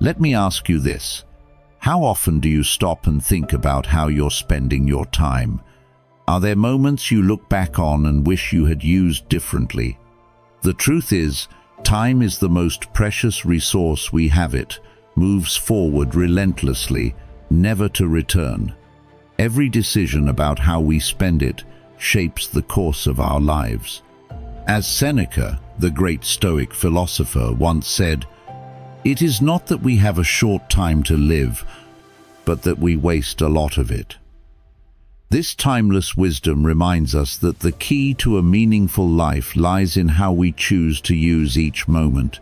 Let me ask you this. How often do you stop and think about how you're spending your time? Are there moments you look back on and wish you had used differently? The truth is, time is the most precious resource we have. It moves forward relentlessly, never to return. Every decision about how we spend it shapes the course of our lives. As Seneca, the great Stoic philosopher, once said, "It is not that we have a short time to live, but that we waste a lot of it." This timeless wisdom reminds us that the key to a meaningful life lies in how we choose to use each moment.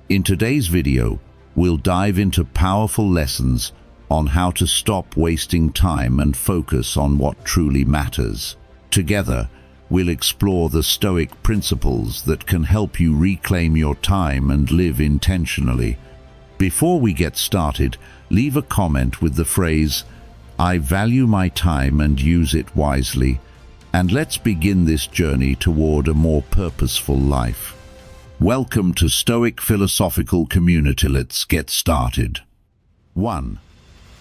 In today's video, we'll dive into powerful lessons on how to stop wasting time and focus on what truly matters. Together, we'll explore the Stoic principles that can help you reclaim your time and live intentionally. Before we get started, leave a comment with the phrase, "I value my time and use it wisely," and let's begin this journey toward a more purposeful life. Welcome to Stoic Philosophical Community. Let's get started. 1.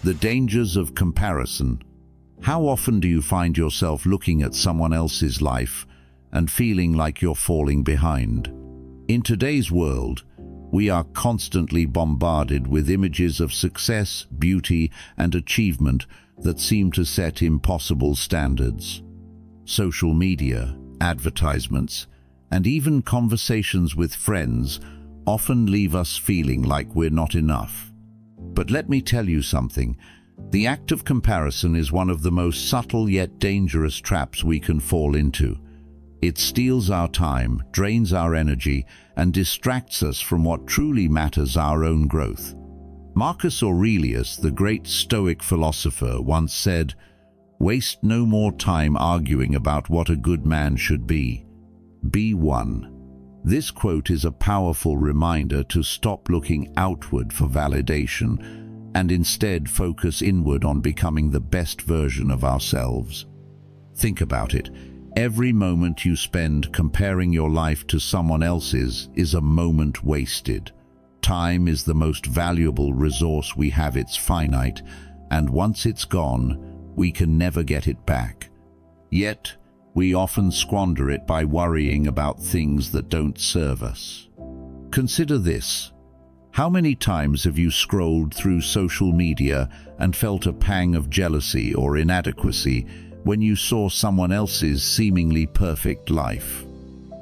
The dangers of comparison. How often do you find yourself looking at someone else's life and feeling like you're falling behind? In today's world, we are constantly bombarded with images of success, beauty, and achievement that seem to set impossible standards. Social media, advertisements, and even conversations with friends often leave us feeling like we're not enough. But let me tell you something. The act of comparison is one of the most subtle yet dangerous traps we can fall into. It steals our time, drains our energy, and distracts us from what truly matters: our own growth. Marcus Aurelius, the great Stoic philosopher, once said, "Waste no more time arguing about what a good man should be. Be one." This quote is a powerful reminder to stop looking outward for validation and instead focus inward on becoming the best version of ourselves. Think about it. Every moment you spend comparing your life to someone else's is a moment wasted. Time is the most valuable resource we have. It's finite, and once it's gone, we can never get it back. Yet, we often squander it by worrying about things that don't serve us. Consider this. How many times have you scrolled through social media and felt a pang of jealousy or inadequacy when you saw someone else's seemingly perfect life?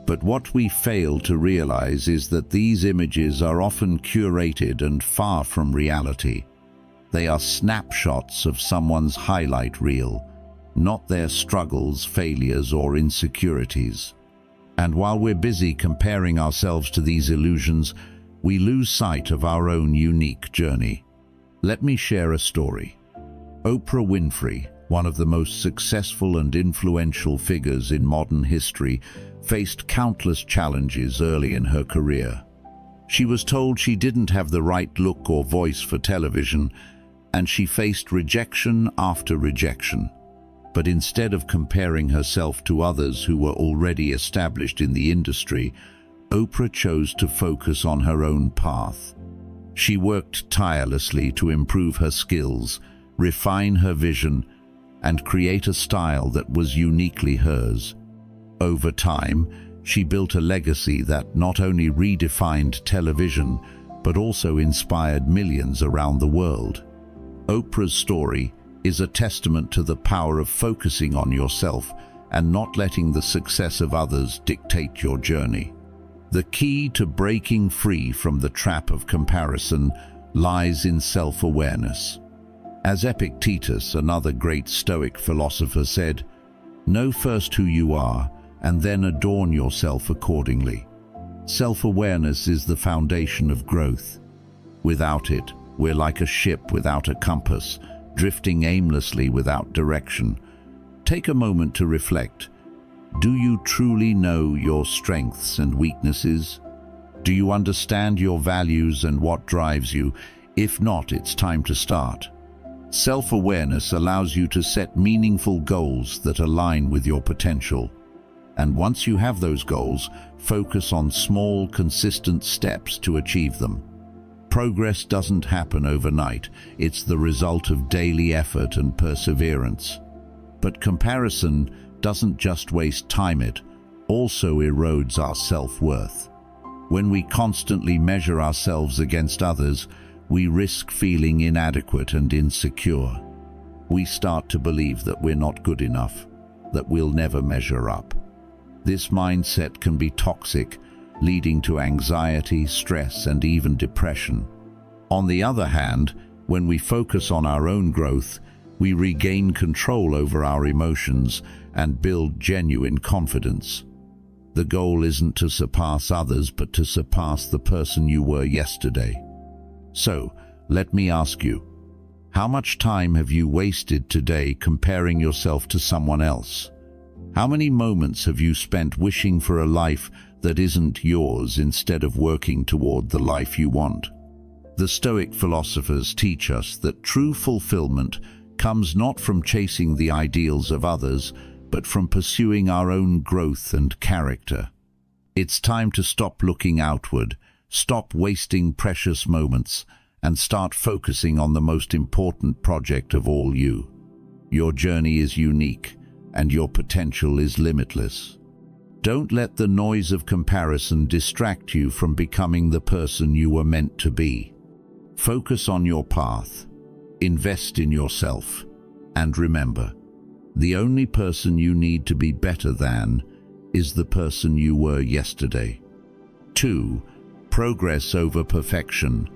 But what we fail to realize is that these images are often curated and far from reality. They are snapshots of someone's highlight reel, not their struggles, failures, or insecurities. And while we're busy comparing ourselves to these illusions, we lose sight of our own unique journey. Let me share a story. Oprah Winfrey, one of the most successful and influential figures in modern history, faced countless challenges early in her career. She was told she didn't have the right look or voice for television, and she faced rejection after rejection. But instead of comparing herself to others who were already established in the industry, Oprah chose to focus on her own path. She worked tirelessly to improve her skills, refine her vision, and create a style that was uniquely hers. Over time, she built a legacy that not only redefined television, but also inspired millions around the world. Oprah's story is a testament to the power of focusing on yourself and not letting the success of others dictate your journey. The key to breaking free from the trap of comparison lies in self-awareness. As Epictetus, another great Stoic philosopher, said, "Know first who you are, and then adorn yourself accordingly." Self-awareness is the foundation of growth. Without it, we're like a ship without a compass, drifting aimlessly without direction. Take a moment to reflect. Do you truly know your strengths and weaknesses? Do you understand your values and what drives you? If not, it's time to start. Self-awareness allows you to set meaningful goals that align with your potential. And once you have those goals, focus on small, consistent steps to achieve them. Progress doesn't happen overnight. It's the result of daily effort and perseverance. But comparison doesn't just waste time, it also erodes our self-worth. When we constantly measure ourselves against others, we risk feeling inadequate and insecure. We start to believe that we're not good enough, that we'll never measure up. This mindset can be toxic, leading to anxiety, stress, and even depression. On the other hand, when we focus on our own growth, we regain control over our emotions and build genuine confidence. The goal isn't to surpass others, but to surpass the person you were yesterday. So, let me ask you, how much time have you wasted today comparing yourself to someone else? How many moments have you spent wishing for a life that isn't yours instead of working toward the life you want? The Stoic philosophers teach us that true fulfillment comes not from chasing the ideals of others, but from pursuing our own growth and character. It's time to stop looking outward, stop wasting precious moments, and start focusing on the most important project of all, you. Your journey is unique, and your potential is limitless. Don't let the noise of comparison distract you from becoming the person you were meant to be. Focus on your path, invest in yourself, and remember, the only person you need to be better than is the person you were yesterday. 2. Progress over perfection.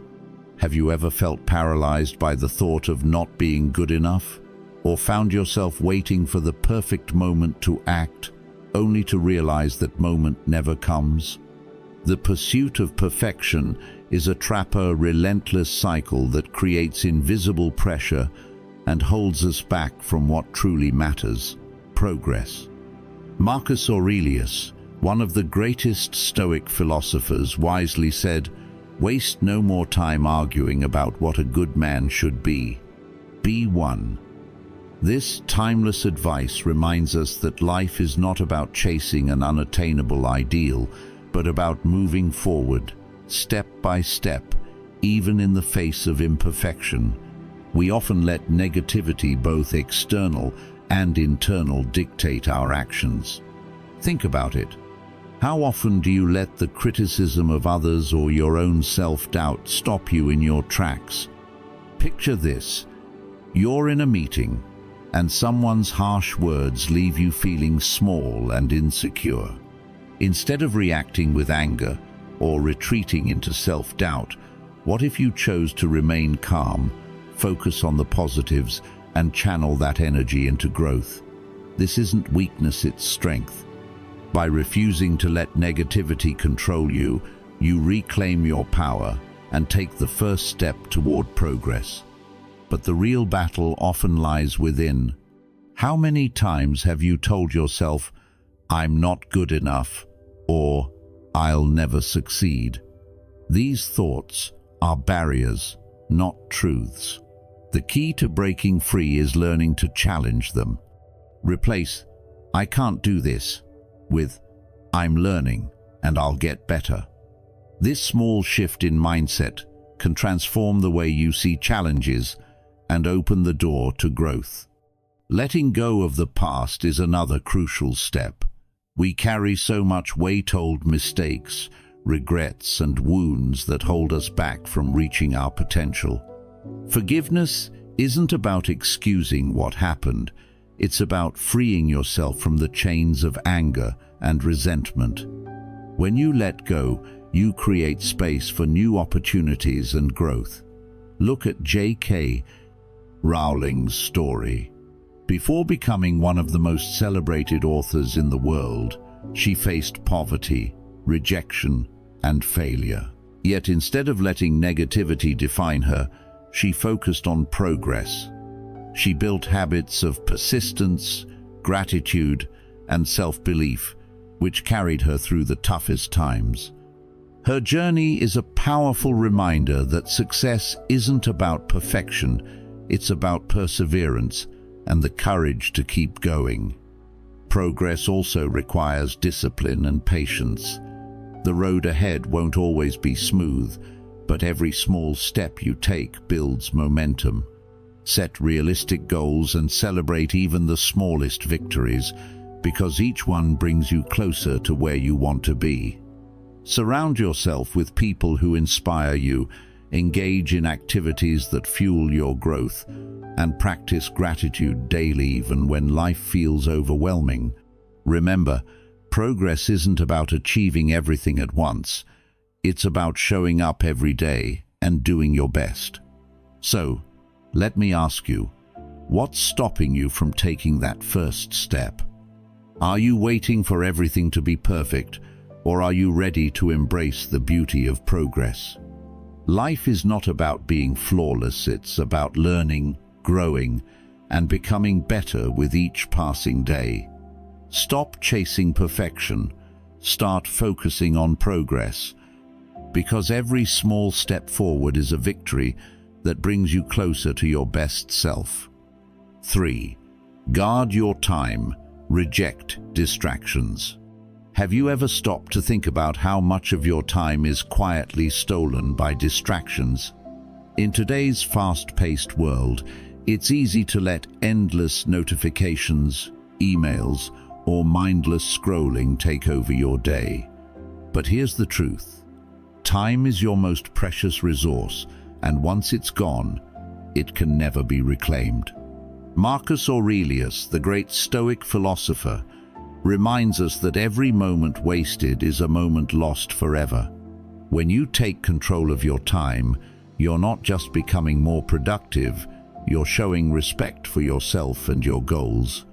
Have you ever felt paralyzed by the thought of not being good enough? Or found yourself waiting for the perfect moment to act, only to realize that moment never comes? The pursuit of perfection is a relentless cycle that creates invisible pressure and holds us back from what truly matters: progress. Marcus Aurelius, one of the greatest Stoic philosophers, wisely said, "Waste no more time arguing about what a good man should be. Be one." This timeless advice reminds us that life is not about chasing an unattainable ideal, but about moving forward, step by step, even in the face of imperfection. We often let negativity, both external and internal, dictate our actions. Think about it. How often do you let the criticism of others or your own self-doubt stop you in your tracks? Picture this. You're in a meeting, and someone's harsh words leave you feeling small and insecure. Instead of reacting with anger or retreating into self-doubt, what if you chose to remain calm, focus on the positives, and channel that energy into growth? This isn't weakness, it's strength. By refusing to let negativity control you, you reclaim your power and take the first step toward progress. But the real battle often lies within. How many times have you told yourself, "I'm not good enough," or "I'll never succeed"? These thoughts are barriers, not truths. The key to breaking free is learning to challenge them. Replace "I can't do this" with "I'm learning and I'll get better." This small shift in mindset can transform the way you see challenges and open the door to growth. Letting go of the past is another crucial step. We carry so much weight: old mistakes, regrets, and wounds that hold us back from reaching our potential. Forgiveness isn't about excusing what happened. It's about freeing yourself from the chains of anger and resentment. When you let go, you create space for new opportunities and growth. Look at J.K. Rowling's story. Before becoming one of the most celebrated authors in the world, she faced poverty, rejection, and failure. Yet instead of letting negativity define her, she focused on progress. She built habits of persistence, gratitude, and self-belief, which carried her through the toughest times. Her journey is a powerful reminder that success isn't about perfection, it's about perseverance and the courage to keep going. Progress also requires discipline and patience. The road ahead won't always be smooth, but every small step you take builds momentum. Set realistic goals and celebrate even the smallest victories, because each one brings you closer to where you want to be. Surround yourself with people who inspire you, engage in activities that fuel your growth, and practice gratitude daily even when life feels overwhelming. Remember, progress isn't about achieving everything at once. It's about showing up every day and doing your best. So, let me ask you, what's stopping you from taking that first step? Are you waiting for everything to be perfect, or are you ready to embrace the beauty of progress? Life is not about being flawless, it's about learning, growing, and becoming better with each passing day. Stop chasing perfection, start focusing on progress, because every small step forward is a victory that brings you closer to your best self. 3. Guard your time. Reject distractions. Have you ever stopped to think about how much of your time is quietly stolen by distractions? In today's fast-paced world, it's easy to let endless notifications, emails, or mindless scrolling take over your day. But here's the truth. Time is your most precious resource, and once it's gone, it can never be reclaimed. Marcus Aurelius, the great Stoic philosopher, reminds us that every moment wasted is a moment lost forever. When you take control of your time, you're not just becoming more productive, you're showing respect for yourself and your goals.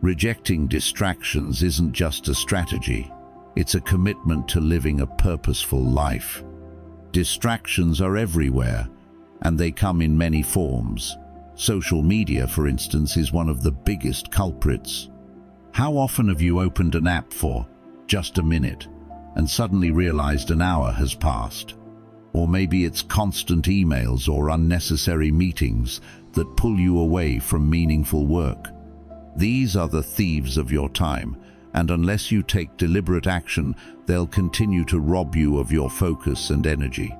Rejecting distractions isn't just a strategy, it's a commitment to living a purposeful life. Distractions are everywhere, and they come in many forms. Social media, for instance, is one of the biggest culprits. How often have you opened an app for just a minute and suddenly realized an hour has passed? Or maybe it's constant emails or unnecessary meetings that pull you away from meaningful work. These are the thieves of your time, and unless you take deliberate action, they'll continue to rob you of your focus and energy.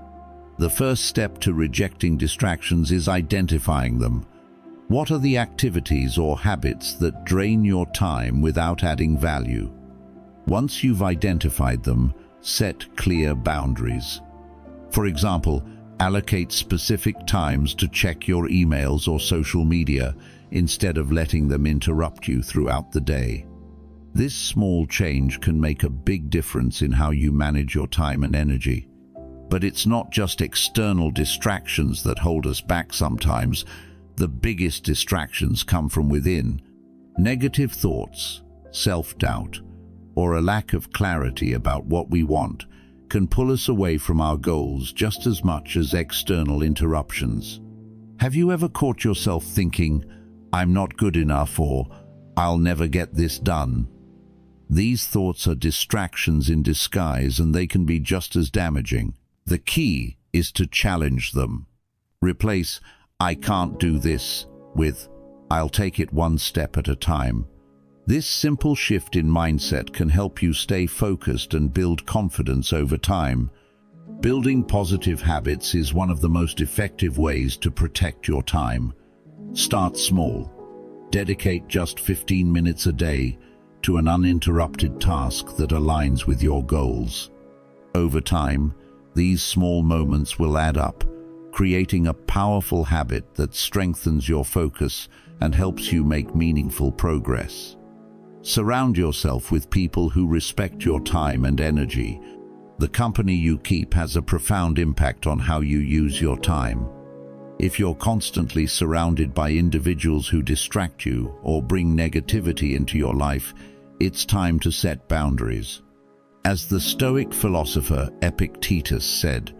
The first step to rejecting distractions is identifying them. What are the activities or habits that drain your time without adding value? Once you've identified them, set clear boundaries. For example, allocate specific times to check your emails or social media instead of letting them interrupt you throughout the day. This small change can make a big difference in how you manage your time and energy. But it's not just external distractions that hold us back sometimes. The biggest distractions come from within. Negative thoughts, self-doubt, or a lack of clarity about what we want can pull us away from our goals just as much as external interruptions. Have you ever caught yourself thinking, "I'm not good enough," or "I'll never get this done"? These thoughts are distractions in disguise, and they can be just as damaging. The key is to challenge them. Replace "I can't do this" with "I'll take it one step at a time." This simple shift in mindset can help you stay focused and build confidence over time. Building positive habits is one of the most effective ways to protect your time. Start small. Dedicate just 15 minutes a day to an uninterrupted task that aligns with your goals. Over time, these small moments will add up, creating a powerful habit that strengthens your focus and helps you make meaningful progress. Surround yourself with people who respect your time and energy. The company you keep has a profound impact on how you use your time. If you're constantly surrounded by individuals who distract you or bring negativity into your life, it's time to set boundaries. As the Stoic philosopher Epictetus said,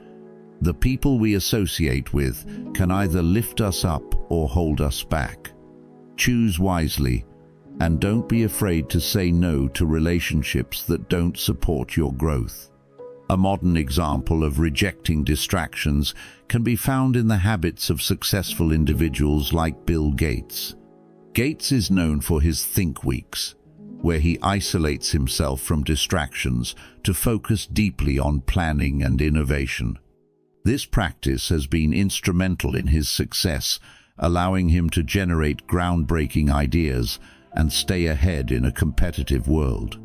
"The people we associate with can either lift us up or hold us back. Choose wisely, and don't be afraid to say no to relationships that don't support your growth." A modern example of rejecting distractions can be found in the habits of successful individuals like Bill Gates. Gates is known for his Think Weeks, where he isolates himself from distractions to focus deeply on planning and innovation. This practice has been instrumental in his success, allowing him to generate groundbreaking ideas and stay ahead in a competitive world.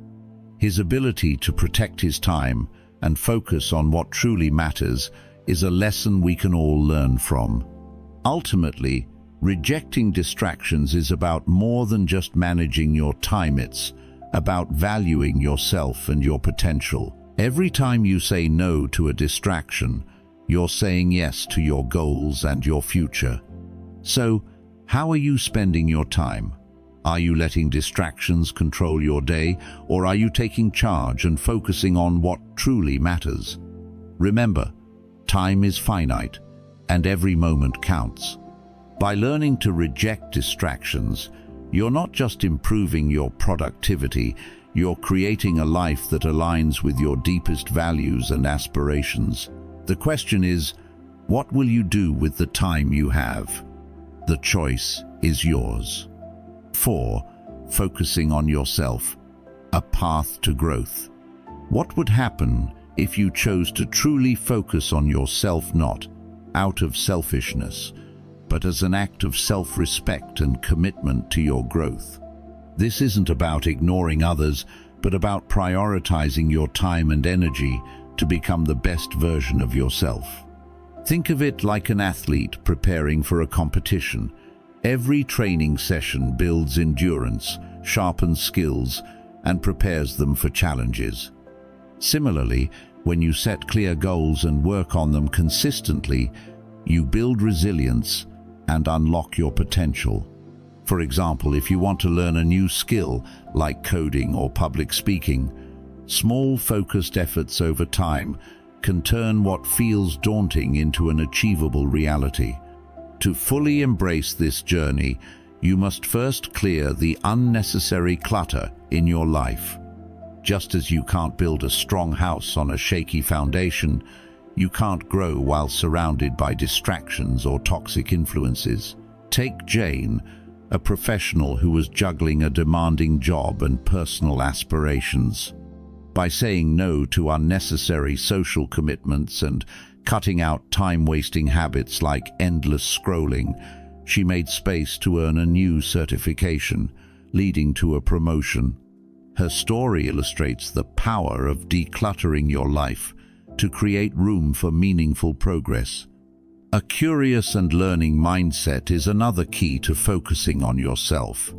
His ability to protect his time and focus on what truly matters is a lesson we can all learn from. Ultimately, rejecting distractions is about more than just managing your time. It's about valuing yourself and your potential. Every time you say no to a distraction, you're saying yes to your goals and your future. So, how are you spending your time? Are you letting distractions control your day, or are you taking charge and focusing on what truly matters? Remember, time is finite, and every moment counts. By learning to reject distractions, you're not just improving your productivity, you're creating a life that aligns with your deepest values and aspirations. The question is, what will you do with the time you have? The choice is yours. 4. Focusing on yourself. A path to growth. What would happen if you chose to truly focus on yourself, not out of selfishness, but as an act of self-respect and commitment to your growth? This isn't about ignoring others, but about prioritizing your time and energy to become the best version of yourself. Think of it like an athlete preparing for a competition. Every training session builds endurance, sharpens skills, and prepares them for challenges. Similarly, when you set clear goals and work on them consistently, you build resilience and unlock your potential. For example, if you want to learn a new skill like coding or public speaking, small focused efforts over time can turn what feels daunting into an achievable reality. To fully embrace this journey, you must first clear the unnecessary clutter in your life. Just as you can't build a strong house on a shaky foundation, you can't grow while surrounded by distractions or toxic influences. Take Jane, a professional who was juggling a demanding job and personal aspirations. By saying no to unnecessary social commitments and cutting out time-wasting habits like endless scrolling, she made space to earn a new certification, leading to a promotion. Her story illustrates the power of decluttering your life to create room for meaningful progress. A curious and learning mindset is another key to focusing on yourself.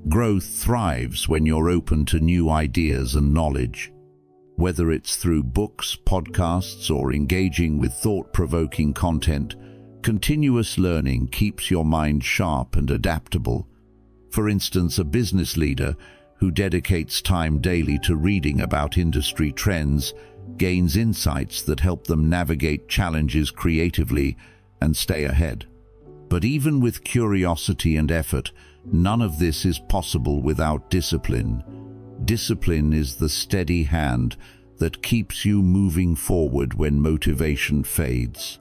Growth thrives when you're open to new ideas and knowledge. Whether it's through books, podcasts, or engaging with thought-provoking content, continuous learning keeps your mind sharp and adaptable. For instance, a business leader who dedicates time daily to reading about industry trends gains insights that help them navigate challenges creatively and stay ahead. But even with curiosity and effort, none of this is possible without discipline. Discipline is the steady hand that keeps you moving forward when motivation fades.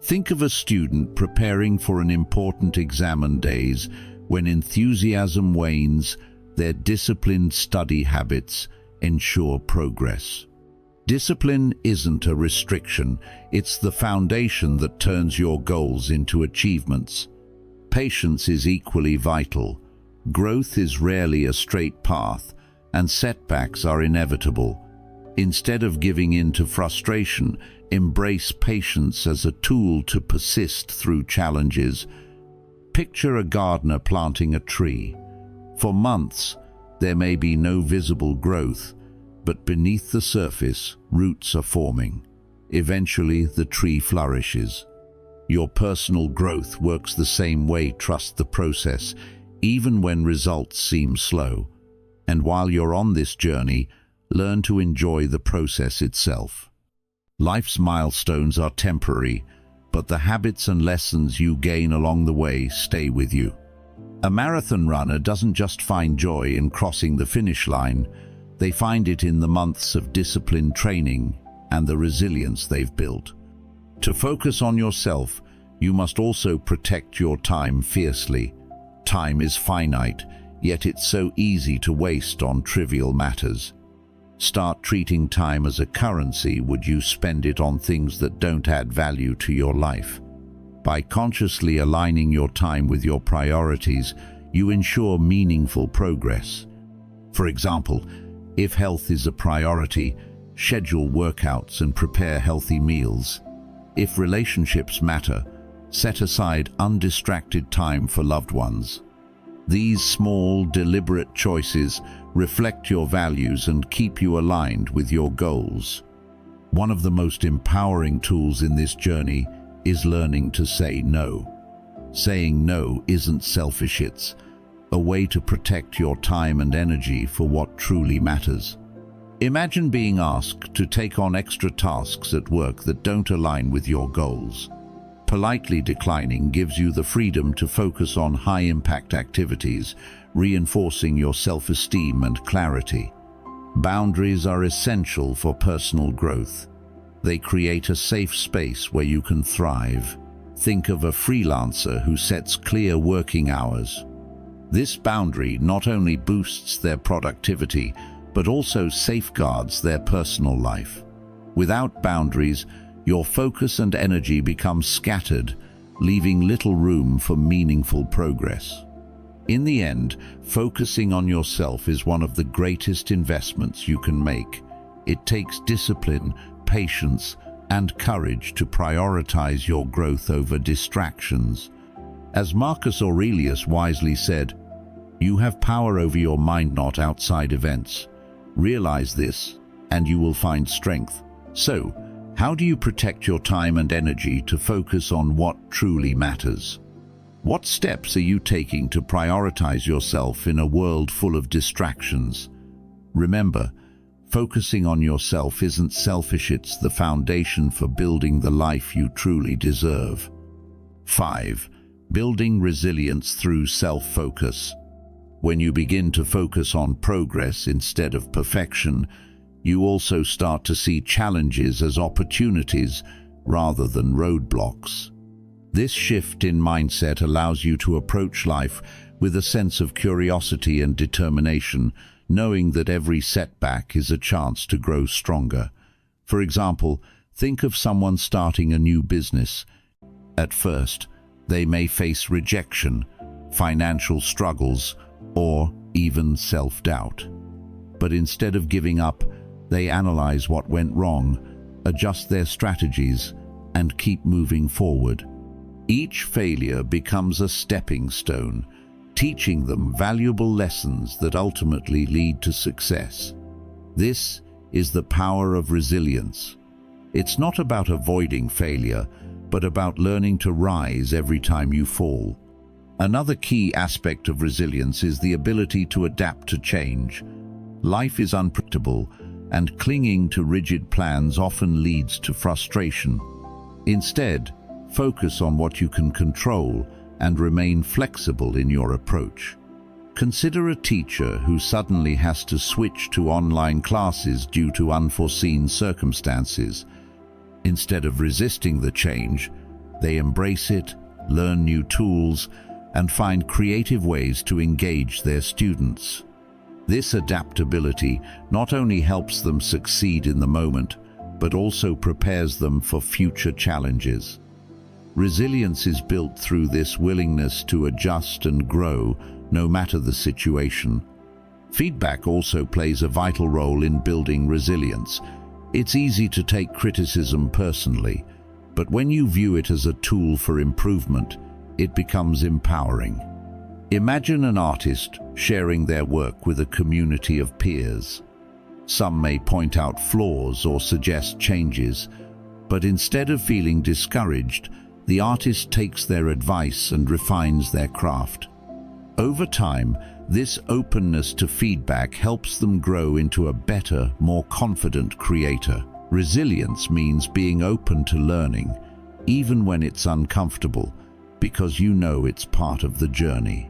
Think of a student preparing for an important exam on days when enthusiasm wanes. Their disciplined study habits ensure progress. Discipline isn't a restriction, it's the foundation that turns your goals into achievements. Patience is equally vital. Growth is rarely a straight path, and setbacks are inevitable. Instead of giving in to frustration, embrace patience as a tool to persist through challenges. Picture a gardener planting a tree. For months, there may be no visible growth, but beneath the surface, roots are forming. Eventually, the tree flourishes. Your personal growth works the same way. Trust the process, even when results seem slow. And while you're on this journey, learn to enjoy the process itself. Life's milestones are temporary, but the habits and lessons you gain along the way stay with you. A marathon runner doesn't just find joy in crossing the finish line, they find it in the months of disciplined training and the resilience they've built. To focus on yourself, you must also protect your time fiercely. Time is finite, yet it's so easy to waste on trivial matters. Start treating time as a currency. Would you spend it on things that don't add value to your life? By consciously aligning your time with your priorities, you ensure meaningful progress. For example, if health is a priority, schedule workouts and prepare healthy meals. If relationships matter, set aside undistracted time for loved ones. These small, deliberate choices reflect your values and keep you aligned with your goals. One of the most empowering tools in this journey is learning to say no. Saying no isn't selfish, it's a way to protect your time and energy for what truly matters. Imagine being asked to take on extra tasks at work that don't align with your goals. Politely declining gives you the freedom to focus on high-impact activities, reinforcing your self-esteem and clarity. Boundaries are essential for personal growth. They create a safe space where you can thrive. Think of a freelancer who sets clear working hours. This boundary not only boosts their productivity, but also safeguards their personal life. Without boundaries, your focus and energy become scattered, leaving little room for meaningful progress. In the end, focusing on yourself is one of the greatest investments you can make. It takes discipline, patience, and courage to prioritize your growth over distractions. As Marcus Aurelius wisely said, "You have power over your mind, not outside events." Realize this, and you will find strength. So, how do you protect your time and energy to focus on what truly matters? What steps are you taking to prioritize yourself in a world full of distractions? Remember, focusing on yourself isn't selfish, it's the foundation for building the life you truly deserve. 5. Building resilience through self-focus. When you begin to focus on progress instead of perfection, you also start to see challenges as opportunities rather than roadblocks. This shift in mindset allows you to approach life with a sense of curiosity and determination, knowing that every setback is a chance to grow stronger. For example, think of someone starting a new business. At first, they may face rejection, financial struggles, or even self-doubt. But instead of giving up, they analyze what went wrong, adjust their strategies, and keep moving forward. Each failure becomes a stepping stone, teaching them valuable lessons that ultimately lead to success. This is the power of resilience. It's not about avoiding failure, but about learning to rise every time you fall. Another key aspect of resilience is the ability to adapt to change. Life is unpredictable, and clinging to rigid plans often leads to frustration. Instead, focus on what you can control and remain flexible in your approach. Consider a teacher who suddenly has to switch to online classes due to unforeseen circumstances. Instead of resisting the change, they embrace it, learn new tools, and find creative ways to engage their students. This adaptability not only helps them succeed in the moment, but also prepares them for future challenges. Resilience is built through this willingness to adjust and grow, no matter the situation. Feedback also plays a vital role in building resilience. It's easy to take criticism personally, but when you view it as a tool for improvement, it becomes empowering. Imagine an artist sharing their work with a community of peers. Some may point out flaws or suggest changes, but instead of feeling discouraged, the artist takes their advice and refines their craft. Over time, this openness to feedback helps them grow into a better, more confident creator. Resilience means being open to learning, even when it's uncomfortable, because you know it's part of the journey.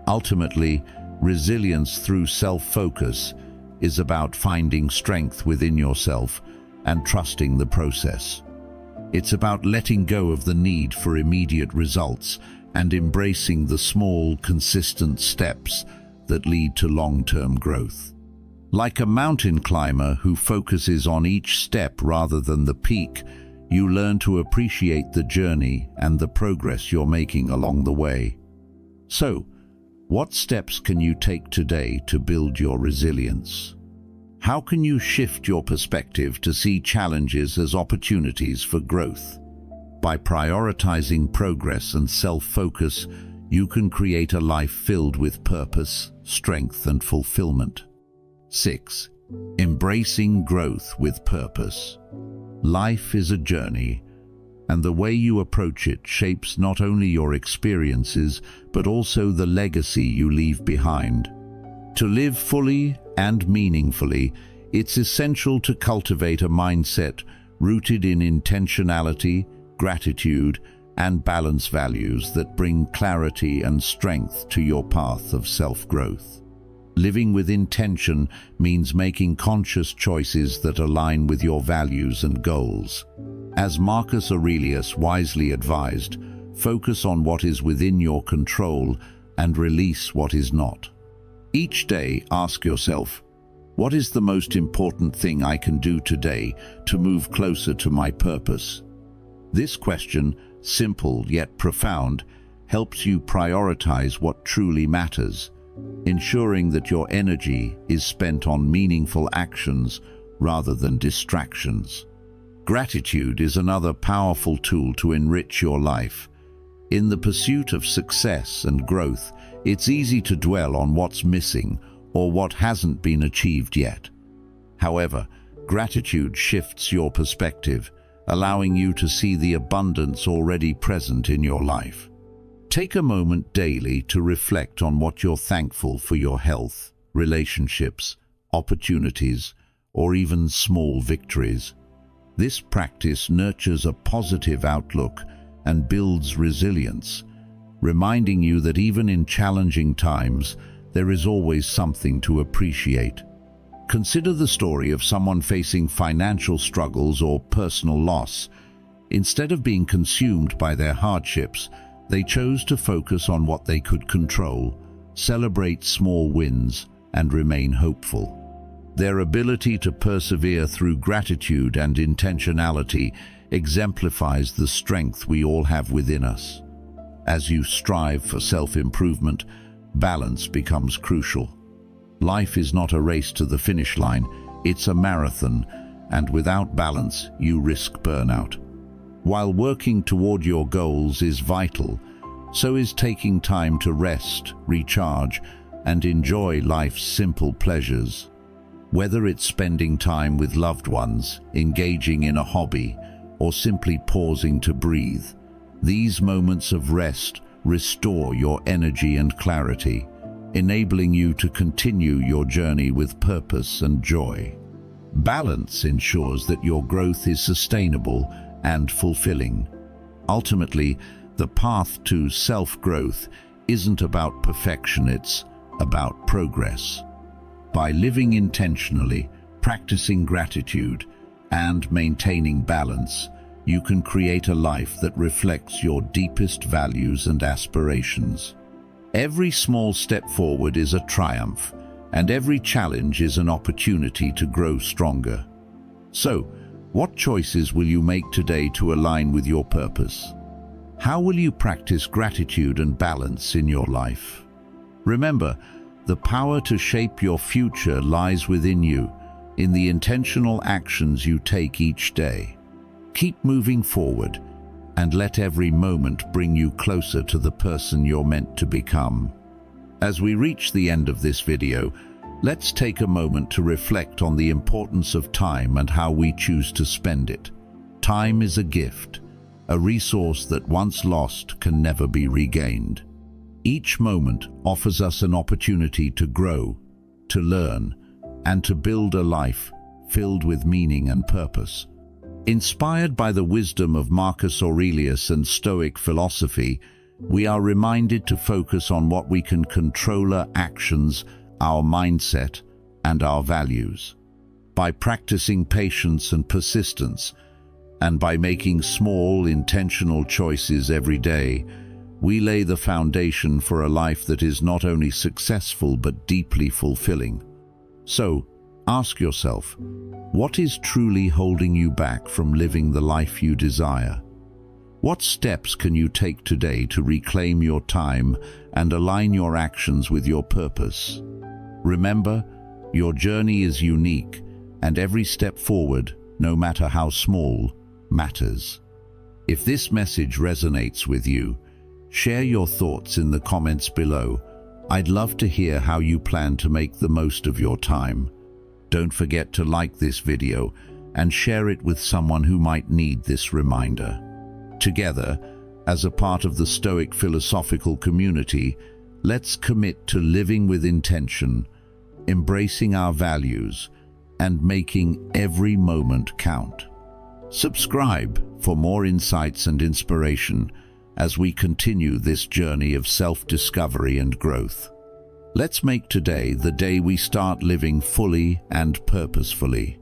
Ultimately, resilience through self-focus is about finding strength within yourself and trusting the process. It's about letting go of the need for immediate results and embracing the small, consistent steps that lead to long-term growth. Like a mountain climber who focuses on each step rather than the peak, you learn to appreciate the journey and the progress you're making along the way. So, what steps can you take today to build your resilience? How can you shift your perspective to see challenges as opportunities for growth? By prioritizing progress and self-focus, you can create a life filled with purpose, strength, and fulfillment. 6. Embracing growth with purpose. Life is a journey, and the way you approach it shapes not only your experiences, but also the legacy you leave behind. To live fully and meaningfully, it's essential to cultivate a mindset rooted in intentionality, gratitude, and balanced values that bring clarity and strength to your path of self-growth. Living with intention means making conscious choices that align with your values and goals. As Marcus Aurelius wisely advised, focus on what is within your control and release what is not. Each day, ask yourself, what is the most important thing I can do today to move closer to my purpose? This question, simple yet profound, helps you prioritize what truly matters, ensuring that your energy is spent on meaningful actions rather than distractions. Gratitude is another powerful tool to enrich your life. In the pursuit of success and growth, it's easy to dwell on what's missing or what hasn't been achieved yet. However, gratitude shifts your perspective, allowing you to see the abundance already present in your life. Take a moment daily to reflect on what you're thankful for: your health, relationships, opportunities, or even small victories. This practice nurtures a positive outlook and builds resilience, reminding you that even in challenging times, there is always something to appreciate. Consider the story of someone facing financial struggles or personal loss. Instead of being consumed by their hardships, they chose to focus on what they could control, celebrate small wins, and remain hopeful. Their ability to persevere through gratitude and intentionality exemplifies the strength we all have within us. As you strive for self-improvement, balance becomes crucial. Life is not a race to the finish line, it's a marathon, and without balance, you risk burnout. While working toward your goals is vital, so is taking time to rest, recharge, and enjoy life's simple pleasures. Whether it's spending time with loved ones, engaging in a hobby, or simply pausing to breathe, these moments of rest restore your energy and clarity, enabling you to continue your journey with purpose and joy. Balance ensures that your growth is sustainable and fulfilling. Ultimately, the path to self-growth isn't about perfection, it's about progress. By living intentionally, practicing gratitude, and maintaining balance, you can create a life that reflects your deepest values and aspirations. Every small step forward is a triumph, and every challenge is an opportunity to grow stronger. So, what choices will you make today to align with your purpose? How will you practice gratitude and balance in your life? Remember, the power to shape your future lies within you, in the intentional actions you take each day. Keep moving forward, and let every moment bring you closer to the person you're meant to become. As we reach the end of this video, let's take a moment to reflect on the importance of time and how we choose to spend it. Time is a gift, a resource that once lost can never be regained. Each moment offers us an opportunity to grow, to learn, and to build a life filled with meaning and purpose. Inspired by the wisdom of Marcus Aurelius and Stoic philosophy, we are reminded to focus on what we can control: our actions, our mindset, and our values. By practicing patience and persistence, and by making small, intentional choices every day, we lay the foundation for a life that is not only successful but deeply fulfilling. So, Ask yourself, what is truly holding you back from living the life you desire? What steps can you take today to reclaim your time and align your actions with your purpose? Remember, your journey is unique, and every step forward, no matter how small, matters. If this message resonates with you, share your thoughts in the comments below. I'd love to hear how you plan to make the most of your time. Don't forget to like this video and share it with someone who might need this reminder. Together, as a part of the Stoic philosophical community, let's commit to living with intention, embracing our values, and making every moment count. Subscribe for more insights and inspiration as we continue this journey of self-discovery and growth. Let's make today the day we start living fully and purposefully.